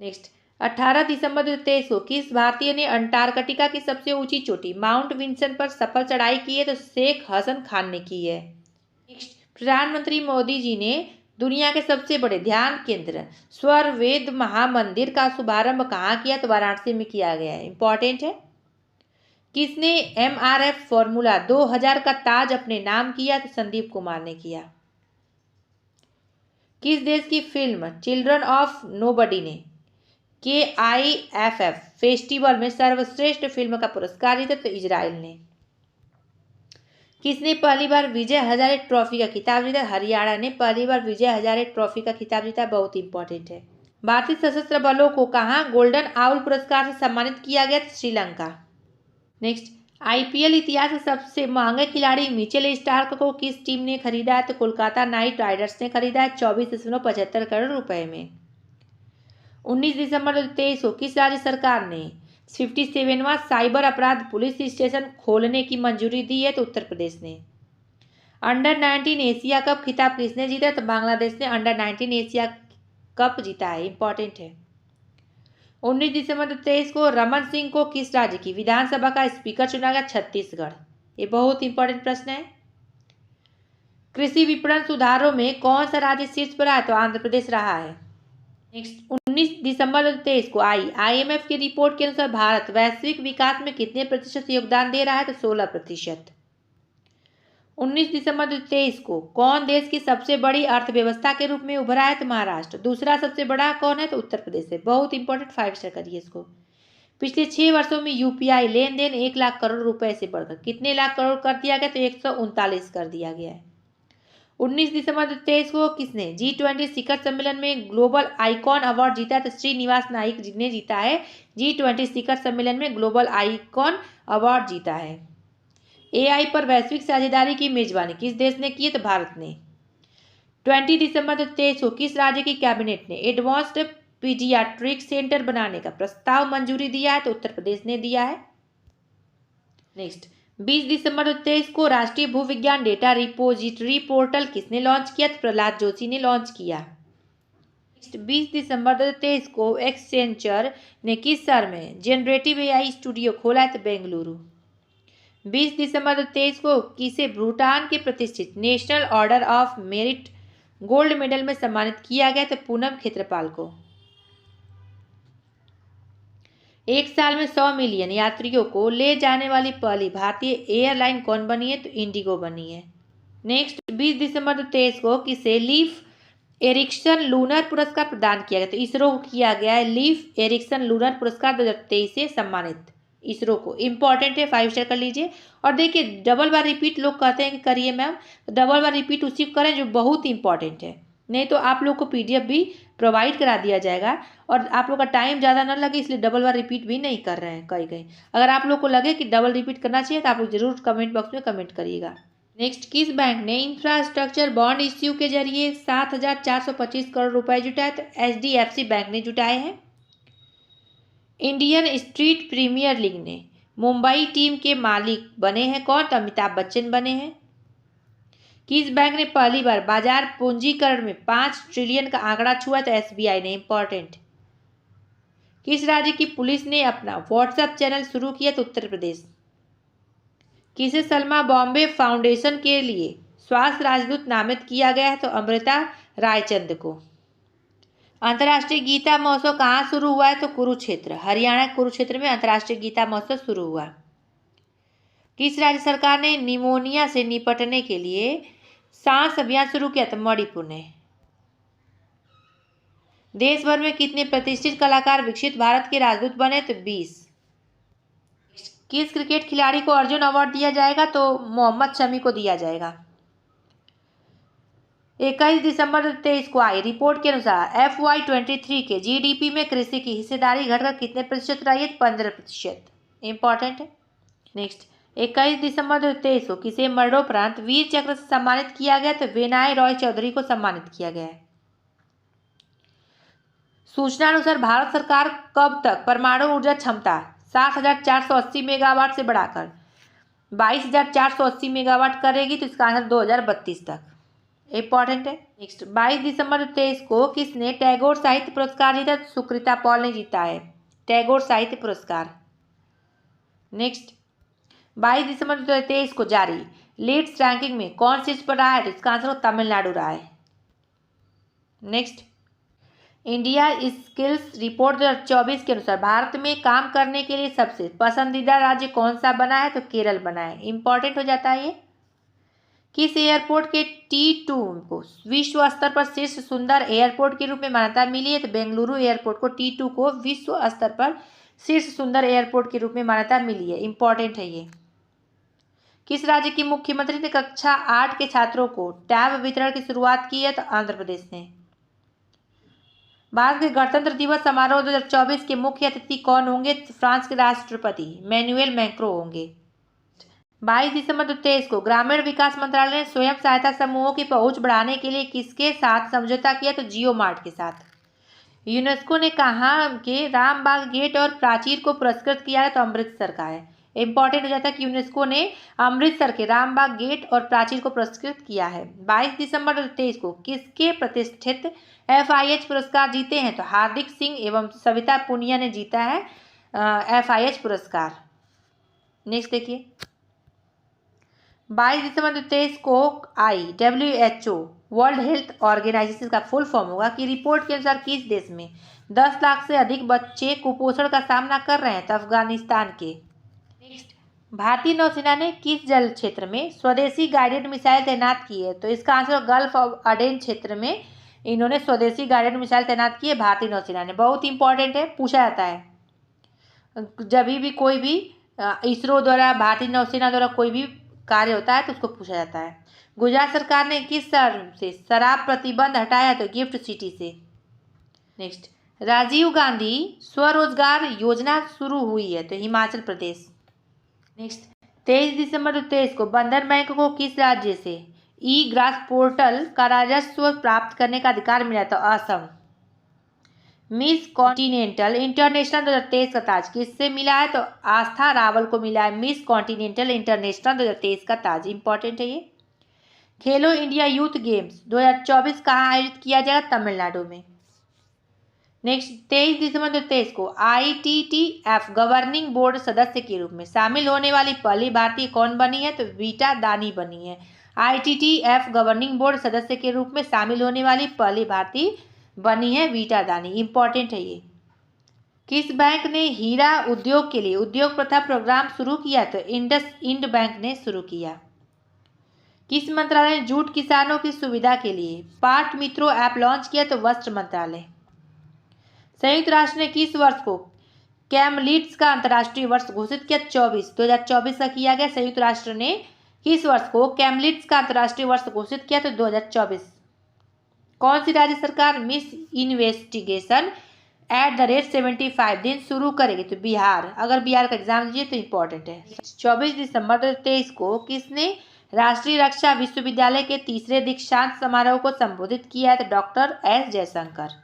नेक्स्ट, 18 दिसंबर 2023 को किस भारतीय ने अंटार्कटिका की सबसे ऊंची चोटी माउंट विंसन पर सफल चढ़ाई की है? तो शेख हसन खान ने की है। नेक्स्ट, प्रधानमंत्री मोदी जी ने दुनिया के सबसे बड़े ध्यान केंद्र स्वर वेद महामंदिर का शुभारंभ कहाँ किया? तो वाराणसी में किया गया है, इंपॉर्टेंट है। किसने MRF फॉर्मूला 2000 का ताज अपने नाम किया? तो संदीप कुमार ने किया। किस देश की फिल्म चिल्ड्रन ऑफ नोबडी ने KIFF फेस्टिवल में सर्वश्रेष्ठ फिल्म का पुरस्कार जीता? तो इजराइल ने। किसने पहली बार विजय हजारे ट्रॉफी का खिताब जीता? हरियाणा ने पहली बार विजय हजारे ट्रॉफी का खिताब जीता, बहुत इंपॉर्टेंट है। भारतीय सशस्त्र बलों को कहाँ गोल्डन आउल पुरस्कार से सम्मानित किया गया? श्रीलंका। नेक्स्ट, IPL इतिहास के सबसे महंगे खिलाड़ी मिचेल स्टार्क को किस टीम ने खरीदा है? तो कोलकाता नाइट राइडर्स ने खरीदा है 24.75 करोड़ रुपए में। 19 दिसंबर 2023 को किस राज्य सरकार ने 57वां साइबर अपराध पुलिस स्टेशन खोलने की मंजूरी दी है? तो उत्तर प्रदेश ने। अंडर 19 एशिया कप खिताब किसने जीता? तो बांग्लादेश ने अंडर 19 एशिया कप जीता है, इंपॉर्टेंट है। 19 दिसंबर 2023 को रमन सिंह को किस राज्य की विधानसभा का स्पीकर चुना गया? छत्तीसगढ़। ये बहुत इंपॉर्टेंट प्रश्न है। कृषि विपणन सुधारों में कौन सा राज्य शीर्ष पर है? तो आंध्र प्रदेश रहा है। नेक्स्ट, 19 दिसंबर 2023 को आई IMF की रिपोर्ट के अनुसार भारत वैश्विक विकास में कितने प्रतिशत योगदान दे रहा है? तो 16%। 19 दिसंबर 2023 को कौन देश की सबसे बड़ी अर्थव्यवस्था के रूप में उभरा है? तो महाराष्ट्र। दूसरा सबसे बड़ा कौन है? तो उत्तर प्रदेश है, बहुत इंपॉर्टेंट, 5 स्टार करिए इसको। पिछले 6 वर्षों में UPI लेन देन 1 लाख करोड़ रुपए से बढ़कर कितने लाख करोड़ कर दिया गया? तो 139 कर दिया गया है। 19 दिसंबर 2023 को किसने G20 शिखर सम्मेलन में ग्लोबल आइकॉन अवार्ड जीता है? तो श्रीनिवास नाइक जी ने जीता है, G20 शिखर सम्मेलन में ग्लोबल आइकॉन अवार्ड जीता है। AI पर वैश्विक साझेदारी की मेजबानी किस देश ने की है? तो भारत ने। 20 दिसंबर 2023 को किस राज्य की कैबिनेट ने एडवांस्ड पीडियाट्रिक सेंटर बनाने का प्रस्ताव मंजूरी दिया है? तो उत्तर प्रदेश ने दिया है। नेक्स्ट, 20 दिसंबर 2023 को राष्ट्रीय भूविज्ञान डेटा रिपोजिटरी पोर्टल किसने लॉन्च किया? तो प्रहलाद जोशी ने लॉन्च किया। नेक्स्ट, 20 दिसंबर 2023 को एक्सेंचर ने किस शहर में जनरेटिव AI स्टूडियो खोला है? तो बेंगलुरु। 20 दिसंबर 2023 को किसे भूटान के प्रतिष्ठित national order of merit gold medal में सम्मानित किया गया? तो पूनम खेत्रपाल को। एक साल में 100 मिलियन यात्रियों को ले जाने वाली पहली भारतीय एयरलाइन कौन बनी है? तो इंडिगो बनी है। नेक्स्ट, 20 दिसंबर 2023 को किसे लीफ एरिक्सन लूनर पुरस्कार प्रदान किया गया? तो इसरो को किया गया है लीफ एरिक्सन लूनर पुरस्कार 2023 से सम्मानित इसरो को, इंपॉर्टेंट है, 5 स्टार कर लीजिए। और देखिए, डबल बार रिपीट लोग कहते हैं कि करिए मैम, तो डबल बार रिपीट उसी को करें जो बहुत इंपॉर्टेंट है, नहीं तो आप लोग को PDF भी प्रोवाइड करा दिया जाएगा और आप लोग का टाइम ज़्यादा ना लगे, इसलिए डबल बार रिपीट भी नहीं कर रहे हैं कहीं कहीं। अगर आप लोग को लगे कि डबल रिपीट करना चाहिए तो आप लोग जरूर कमेंट बॉक्स में कमेंट करिएगा। नेक्स्ट, किस बैंक ने इंफ्रास्ट्रक्चर बॉन्ड इश्यू के जरिए 7,425 करोड़ रुपए जुटाए? तो HDFC बैंक ने जुटाए हैं। इंडियन स्ट्रीट प्रीमियर लीग ने मुंबई टीम के मालिक बने हैं कौन? तो अमिताभ बच्चन बने हैं। किस बैंक ने पहली बार बाजार पूंजीकरण में 5 ट्रिलियन का आंकड़ा छुआ? तो SBI ने, इंपॉर्टेंट। किस राज्य की पुलिस ने अपना WhatsApp चैनल शुरू किया? तो उत्तर प्रदेश। किसे सलमा बॉम्बे फाउंडेशन के लिए स्वास्थ्य राजदूत नामित किया गया है? तो अमृता रायचंद को। अंतर्राष्ट्रीय गीता महोत्सव कहाँ शुरू हुआ है? तो कुरुक्षेत्र, हरियाणा कुरुक्षेत्र में अंतर्राष्ट्रीय गीता महोत्सव शुरू हुआ। किस राज्य सरकार ने निमोनिया से निपटने के लिए सांस अभियान शुरू किया? तो मणिपुर ने। देश भर में कितने प्रतिष्ठित कलाकार विकसित भारत के राजदूत बने? तो 20। किस क्रिकेट खिलाड़ी को अर्जुन अवार्ड दिया जाएगा? तो मोहम्मद शमी को दिया जाएगा। 21 दिसंबर 2023 को आई रिपोर्ट के अनुसार FY23 के GDP में कृषि की हिस्सेदारी घटकर कितने प्रतिशत रही है? 15%। इंपॉर्टेंट है। नेक्स्ट, 21 दिसंबर 2023 को किसे मरणोपरांत वीर चक्र से सम्मानित किया गया? तो वेनाय रॉय चौधरी को सम्मानित किया गया है। सूचना अनुसार भारत सरकार कब तक परमाणु ऊर्जा क्षमता 7,480 मेगावाट से बढ़ाकर 22,480 मेगावाट करेगी? तो इसका आंसर 2032 तक। इंपॉर्टेंट है। नेक्स्ट, 22 दिसंबर 2023 को किसने टैगोर साहित्य पुरस्कार जीता? सुकृता पॉल ने जीता है टैगोर साहित्य पुरस्कार। नेक्स्ट, 22 दिसंबर 2023 को जारी लीड्स रैंकिंग में कौन शीर्ष पर रहा है? तो इसका आंसर तमिलनाडु रहा है। नेक्स्ट, इंडिया स्किल्स रिपोर्ट 2024 के अनुसार भारत में काम करने के लिए सबसे पसंदीदा राज्य कौन सा बना है? तो केरल बना है। इंपॉर्टेंट हो जाता है ये। किस एयरपोर्ट के T2 को विश्व स्तर पर शीर्ष सुंदर एयरपोर्ट के रूप में मान्यता मिली है? तो बेंगलुरु एयरपोर्ट को T2 को विश्व स्तर पर शीर्ष सुंदर एयरपोर्ट के रूप में मान्यता मिली है। इंपॉर्टेंट है ये। किस राज्य के मुख्यमंत्री ने कक्षा 8 के छात्रों को टैब वितरण की शुरुआत की है? तो आंध्र प्रदेश ने। भारत के गणतंत्र दिवस समारोह 2024 के मुख्य अतिथि कौन होंगे? तो फ्रांस के राष्ट्रपति मैनुएल मैक्रों होंगे। 22 दिसंबर 2023 को ग्रामीण विकास मंत्रालय ने स्वयं सहायता समूहों की पहुंच बढ़ाने के लिए किसके साथ समझौता किया? तो जियो मार्ट के साथ। यूनेस्को ने कहा कि रामबाग गेट और प्राचीर को पुरस्कृत किया है? तो अमृतसर का है। इंपॉर्टेंट हो जाता है कि यूनेस्को ने अमृतसर के रामबाग गेट और प्राचीर को पुरस्कृत किया है। 22 दिसंबर 2023 को किसके प्रतिष्ठित FIH पुरस्कार जीते हैं? तो हार्दिक सिंह एवं सविता पुनिया ने जीता है FIH पुरस्कार। नेक्स्ट देखिए, 22 दिसंबर 2023 को आई WHO वर्ल्ड हेल्थ ऑर्गेनाइजेशन का फुल फॉर्म होगा कि रिपोर्ट के अनुसार किस देश में 10 लाख से अधिक बच्चे कुपोषण का सामना कर रहे हैं? तो अफगानिस्तान के। नेक्स्ट, भारतीय नौसेना ने किस जल क्षेत्र में स्वदेशी गाइडेड मिसाइल तैनात की है? तो इसका आंसर गल्फ ऑफ अडेन क्षेत्र में इन्होंने स्वदेशी गाइडेड मिसाइल तैनात की है भारतीय नौसेना ने। बहुत इंपॉर्टेंट है, पूछा जाता है जब भी कोई भी इसरो द्वारा भारतीय नौसेना द्वारा कोई भी कार्य होता है तो उसको पूछा जाता है। गुजरात सरकार ने किस शहर से शराब प्रतिबंध हटाया? तो गिफ्ट सिटी से। नेक्स्ट, राजीव गांधी स्वरोजगार योजना शुरू हुई है? तो हिमाचल प्रदेश। नेक्स्ट, 23 दिसंबर 2023 को बंधन बैंक को किस राज्य से ई ग्रास पोर्टल का राजस्व प्राप्त करने का अधिकार मिला? तो असम। मिस कॉन्टिनेंटल इंटरनेशनल 2023 का ताज किससे मिला है? तो आस्था रावल को मिला है मिस कॉन्टिनेंटल इंटरनेशनल 2023 का ताज। इंपॉर्टेंट है ये। खेलो इंडिया यूथ गेम्स 2024 कहाँ आयोजित किया जाएगा? तमिलनाडु में। नेक्स्ट, 23 दिसंबर 2023 को ITTF गवर्निंग बोर्ड सदस्य के रूप में शामिल होने वाली पहली भारतीय कौन बनी है? तो वीटा दानी बनी है। ITTF गवर्निंग बोर्ड सदस्य के रूप में शामिल होने वाली पहली भारतीय बनी है वीटा दानी। इंपॉर्टेंट है ये। किस बैंक ने हीरा उद्योग के लिए उद्योग प्रथा प्रोग्राम शुरू किया? तो इंड बैंक ने शुरू किया। किस मंत्रालय ने जूट किसानों की सुविधा के लिए पाट मित्रों ऐप लॉन्च किया? तो वस्त्र मंत्रालय। संयुक्त राष्ट्र ने किस वर्ष को कैमलिट्स का अंतर्राष्ट्रीय वर्ष घोषित किया? 2024 का किया गया। संयुक्त राष्ट्र ने किस वर्ष को कैमलिट्स का अंतर्राष्ट्रीय वर्ष घोषित किया? तो 2024। कौन सी राज्य सरकार मिस इन्वेस्टिगेशन @75 दिन शुरू करेगी? तो बिहार। अगर बिहार का एग्जाम दीजिए तो इंपॉर्टेंट है। 24 दिसंबर 2023 को किसने राष्ट्रीय रक्षा विश्वविद्यालय के तीसरे दीक्षांत समारोह को संबोधित किया है? तो डॉक्टर S जयशंकर।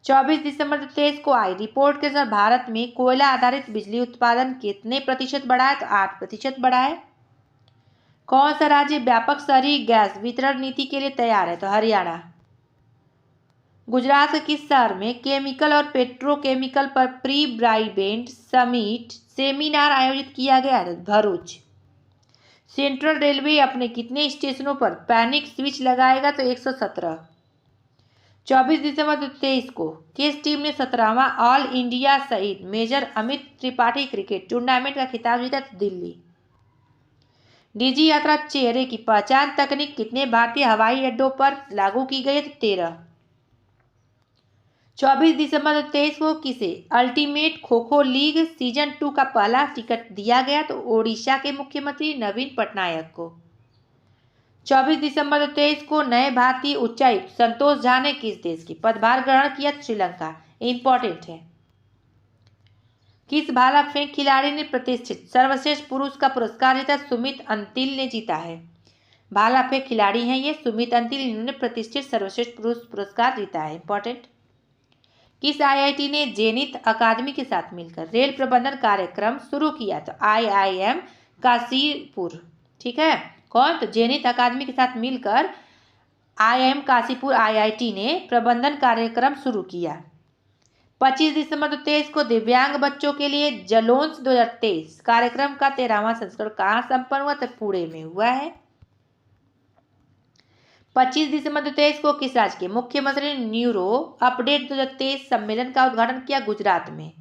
24 दिसंबर 2023 को आई रिपोर्ट के अनुसार भारत में कोयला आधारित बिजली उत्पादन कितने प्रतिशत बढ़ा है? तो 8% बढ़ा है। कौन सा राज्य व्यापक शहरी गैस वितरण नीति के लिए तैयार है? तो हरियाणा। गुजरात के किस शहर में केमिकल और पेट्रोकेमिकल पर प्री ब्रॉडबैंड समिट सेमिनार आयोजित किया गया है? भरूच। सेंट्रल रेलवे अपने कितने स्टेशनों पर पैनिक स्विच लगाएगा? तो 117। 24 दिसंबर 2023 को किस टीम ने 17वां ऑल इंडिया शहीद major Amit Tripathi cricket tournament का खिताब जीता? तो दिल्ली। डिजी यात्रा चेहरे की पहचान तकनीक कितने भारतीय हवाई अड्डों पर लागू की गई है? तो 13। 24 दिसंबर 2023 को किसे ultimate kho kho league season 2 का पहला टिकट दिया गया? तो ओडिशा के मुख्यमंत्री नवीन पटनायक को। 24 दिसंबर 2023 को नए भारतीय उच्चायुक्त संतोष झा ने किस देश की पदभार ग्रहण किया? श्रीलंका। इंपॉर्टेंट है। किस भाला फेंक खिलाड़ी ने प्रतिष्ठित सर्वश्रेष्ठ पुरुष का पुरस्कार जीता? सुमित अंतिल ने जीता है। भाला फेंक खिलाड़ी हैं ये सुमित अंतिल, इन्होंने प्रतिष्ठित सर्वश्रेष्ठ पुरुष पुरस्कार जीता है। इंपॉर्टेंट। किस आईआईटी ने जेनिथ अकादमी के साथ मिलकर रेल प्रबंधन कार्यक्रम शुरू किया? तो आईआईएम काशीपुर। ठीक है, कौन? तो जेनिथ अकादमी के साथ मिलकर आईआईएम काशीपुर आईआईटी ने प्रबंधन कार्यक्रम शुरू किया। 25 दिसंबर 2023 को दिव्यांग बच्चों के लिए जलोन्स 2023 कार्यक्रम का 13वां संस्करण कहाँ संपन्न हुआ? तो पुणे में हुआ है। 25 दिसंबर 2023 को किस राज्य के मुख्यमंत्री ने न्यूरो अपडेट 2023 सम्मेलन का उद्घाटन किया? गुजरात में।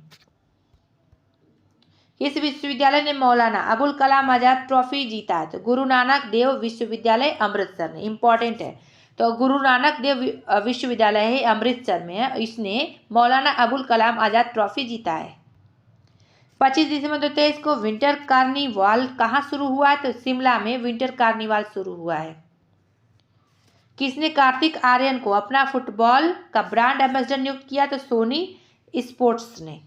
किस विश्वविद्यालय ने मौलाना अबुल कलाम आजाद ट्रॉफी जीता है? तो गुरु नानक देव विश्वविद्यालय अमृतसर में। इंपॉर्टेंट है। तो गुरु नानक देव विश्वविद्यालय है अमृतसर में है, इसने मौलाना अबुल कलाम आजाद ट्रॉफी जीता है। 25 दिसंबर 2023 को विंटर कार्निवाल कहाँ शुरू हुआ है? तो शिमला में विंटर कार्निवाल शुरू हुआ है। किसने कार्तिक आर्यन को अपना फुटबॉल का ब्रांड एम्बेसडर नियुक्त किया? तो सोनी स्पोर्ट्स ने।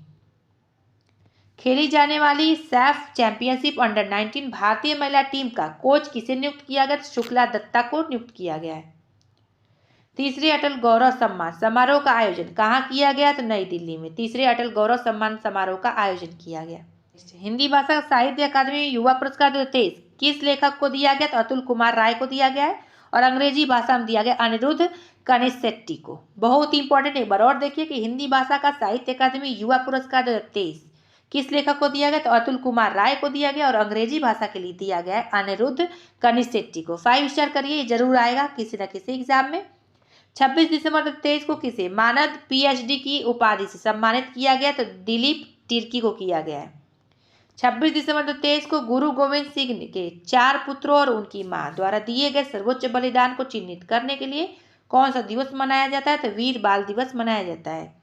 खेली जाने वाली सैफ चैंपियनशिप अंडर 19 भारतीय महिला टीम का कोच किसे नियुक्त किया गया? शुक्ला दत्ता को नियुक्त किया गया है। तीसरे अटल गौरव सम्मान समारोह का आयोजन कहाँ किया गया? तो नई दिल्ली में तीसरे अटल गौरव सम्मान समारोह का आयोजन किया गया। हिंदी भाषा साहित्य अकादमी युवा पुरस्कार 2023 किस लेखक को दिया गया? तो अतुल कुमार राय को दिया गया है और अंग्रेजी भाषा में दिया गया अनिरुद्ध कनिसेट्टी को। बहुत ही इंपॉर्टेंट, एक बार और देखिए कि हिंदी भाषा का साहित्य अकादमी युवा पुरस्कार 2023 किस लेखक को दिया गया? तो अतुल कुमार राय को दिया गया और अंग्रेजी भाषा के लिए दिया गया है अनिरुद्ध कनिसेट्टी को। 5 स्टार करिए, ये जरूर आएगा किसी न किसी एग्जाम में। 26 दिसंबर 2023 को किसे मानद पीएचडी की उपाधि से सम्मानित किया गया? तो दिलीप तिर्की को किया गया है। 26 दिसंबर 2023 को गुरु गोविंद सिंह के 4 पुत्रों और उनकी मां द्वारा दिए गए सर्वोच्च बलिदान को चिन्हित करने के लिए कौन सा दिवस मनाया जाता है? तो वीर बाल दिवस मनाया जाता है।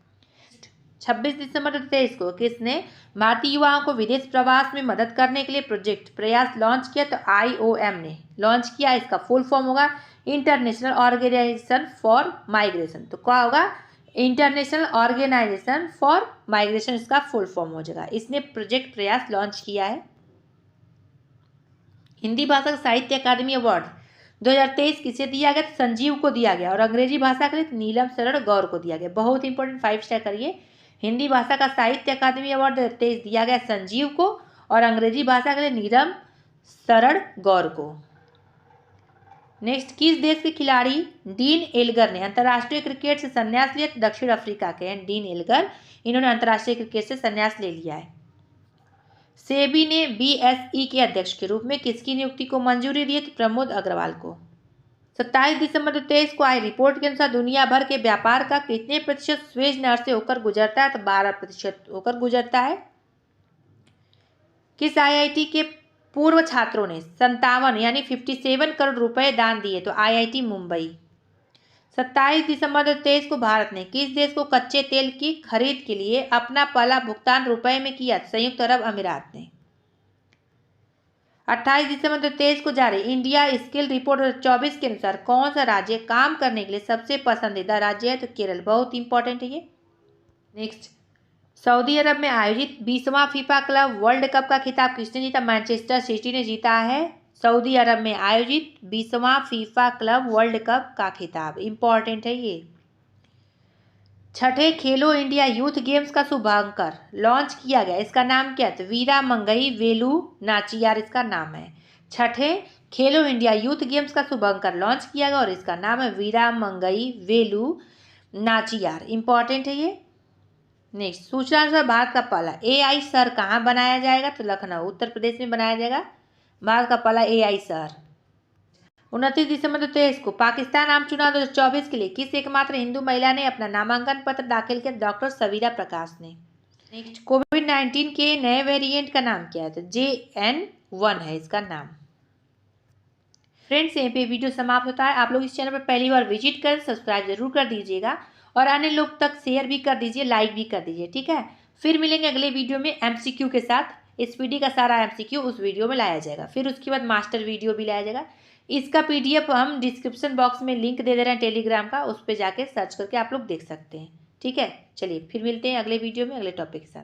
26 दिसंबर 2023 को किसने भारतीय युवाओं को विदेश प्रवास में मदद करने के लिए प्रोजेक्ट प्रयास लॉन्च किया? तो आईओएम ने लॉन्च किया। इसका फुल फॉर्म होगा इंटरनेशनल ऑर्गेनाइजेशन फॉर माइग्रेशन। तो क्या होगा? इंटरनेशनल ऑर्गेनाइजेशन फॉर माइग्रेशन इसका फुल फॉर्म हो जाएगा। इसने प्रोजेक्ट प्रयास लॉन्च किया है। हिंदी भाषा साहित्य अकादमी अवार्ड 2023 किसे दिया गया? संजीव को दिया गया और अंग्रेजी भाषा के लिए नीलम शरण गौर को दिया गया। बहुत इंपॉर्टेंट, 5 स्टार करिए। हिंदी भाषा का साहित्य अकादमी अवार्ड 2023 दिया गया संजीव को और अंग्रेजी भाषा के लिए नीलम शरण गौर को। नेक्स्ट, किस देश के खिलाड़ी डीन एल्गर ने अंतर्राष्ट्रीय क्रिकेट से संन्यास लिया? दक्षिण अफ्रीका के हैं डीन एल्गर, इन्होंने अंतर्राष्ट्रीय क्रिकेट से संन्यास ले लिया है। सेबी ने बीएसई के अध्यक्ष के रूप में किसकी नियुक्ति को मंजूरी दी? तो प्रमोद अग्रवाल को। 27 दिसंबर 2023 को आई रिपोर्ट के अनुसार दुनिया भर के व्यापार का कितने प्रतिशत स्वेज नहर से होकर गुजरता है? तो 12% होकर गुजरता है। किस आईआईटी के पूर्व छात्रों ने 57 यानी 57 करोड़ रुपए दान दिए? तो आईआईटी मुंबई। 27 दिसंबर 2023 को भारत ने किस देश को कच्चे तेल की खरीद के लिए अपना पहला भुगतान रुपए में किया? संयुक्त अरब अमीरात ने। 28 दिसंबर 2023 को जारी इंडिया स्किल रिपोर्ट 2024 के अनुसार कौन सा राज्य काम करने के लिए सबसे पसंदीदा राज्य है? तो केरल। बहुत इंपॉर्टेंट है ये। नेक्स्ट, सऊदी अरब में आयोजित 20वां फीफा क्लब वर्ल्ड कप का खिताब किसने जीता? मैनचेस्टर सिटी ने जीता है। सऊदी अरब में आयोजित 20वां फीफा क्लब वर्ल्ड कप का खिताब। इंपॉर्टेंट है ये। छठे खेलो इंडिया यूथ गेम्स का शुभांकर लॉन्च किया गया, इसका नाम क्या है? तो वीरा मंगई वेलू नाचियार इसका नाम है। छठे खेलो इंडिया यूथ गेम्स का शुभांकर लॉन्च किया गया और इसका नाम है वीरा मंगई वेलू नाचियार। इंपॉर्टेंट है ये। नेक्स्ट, सूचना अनुसार भारत का पहला एआई शहर कहाँ बनाया जाएगा? तो लखनऊ उत्तर प्रदेश में बनाया जाएगा भारत का पहला एआई शहर। 29 दिसंबर 2023 को पाकिस्तान आम चुनाव 2024 के लिए किस एकमात्र हिंदू महिला ने अपना नामांकन पत्र दाखिल किया? डॉक्टर सवीरा प्रकाश ने। नेक्स्ट, कोविड-19 के नए वेरिएंट का नाम क्या है? तो JN1 है इसका नाम। फ्रेंड्स, यहीं पे वीडियो समाप्त होता है। आप लोग इस चैनल पर पहली बार विजिट कर सब्सक्राइब जरूर कर दीजिएगा और अन्य लोग तक शेयर भी कर दीजिए, लाइक भी कर दीजिए, ठीक है। फिर मिलेंगे अगले वीडियो में एमसीक्यू के साथ। स्पीडी का सारा एमसीक्यू उस वीडियो में लाया जाएगा, फिर उसके बाद मास्टर वीडियो भी लाया जाएगा। इसका पीडीएफ हम डिस्क्रिप्शन बॉक्स में लिंक दे दे रहे हैं टेलीग्राम का, उस पर जाके सर्च करके आप लोग देख सकते हैं, ठीक है। चलिए फिर मिलते हैं अगले वीडियो में अगले टॉपिक के साथ।